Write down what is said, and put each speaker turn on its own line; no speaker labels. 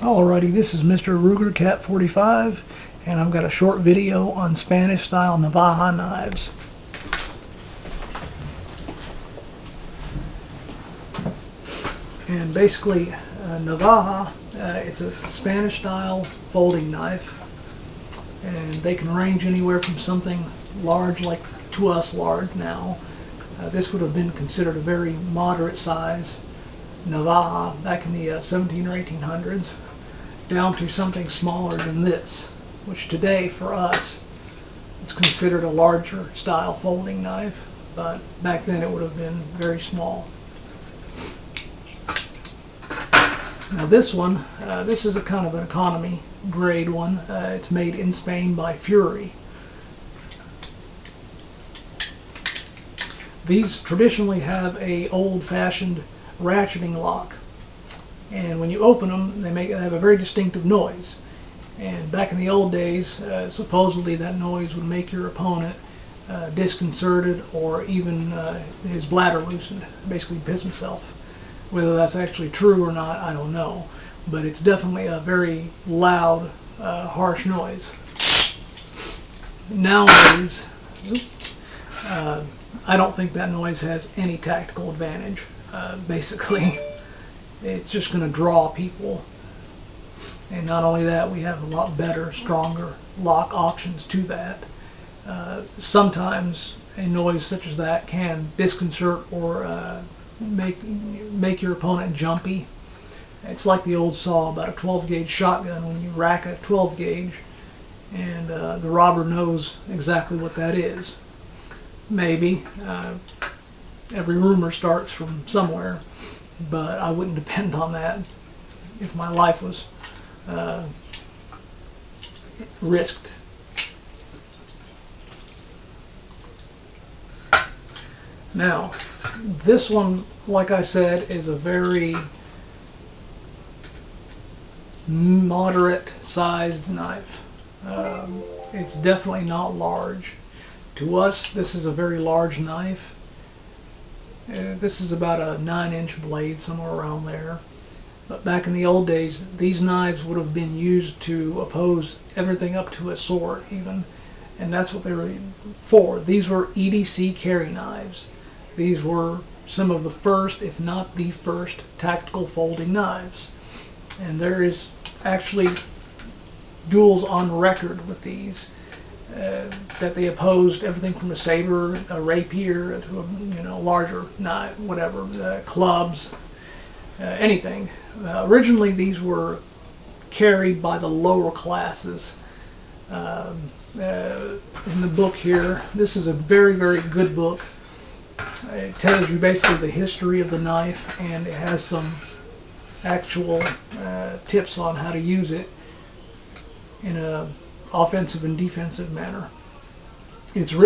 Alrighty, this is Mr. Ruger Cat 45, and I've got a short video on Spanish style Navaja knives. And basically, Navaja, it's a Spanish style folding knife, and they can range anywhere from something large, like to us large now. This would have been considered a very moderate size Navaja back in the 17 or 1800s, down to something smaller than this, which today for us it's considered a larger style folding knife, but back then it would have been very small. Now this one, this is a kind of an economy grade one. It's made in Spain by Fury. These traditionally have a old-fashioned ratcheting lock, and when you open them they have a very distinctive noise, and back in the old days supposedly that noise would make your opponent disconcerted, or even his bladder loosened, basically piss himself. Whether that's actually true or not, I don't know, but it's definitely a very loud, harsh noise. Nowadays, I don't think that noise has any tactical advantage. Basically, it's just going to draw people. And not only that, we have a lot better, stronger lock options to that. Sometimes a noise such as that can disconcert or make your opponent jumpy. It's like the old saw about a 12 gauge shotgun. When you rack a 12 gauge and the robber knows exactly what that is. Maybe. Every rumor starts from somewhere, but I wouldn't depend on that if my life was risked. Now, this one, like I said, is a very moderate sized knife. It's definitely not large. To us, this is a very large knife. This is about a 9-inch blade, somewhere around there. But back in the old days, these knives would have been used to oppose everything up to a sword even. And that's what they were for. These were EDC carry knives. These were some of the first, if not the first, tactical folding knives. And there is actually duels on record with these. That they opposed everything from a saber, a rapier, to a larger knife, whatever, clubs, anything. Originally, these were carried by the lower classes. In the book here, this is a very, very good book. It tells you basically the history of the knife, and it has some actual tips on how to use it in a offensive and defensive manner. It's written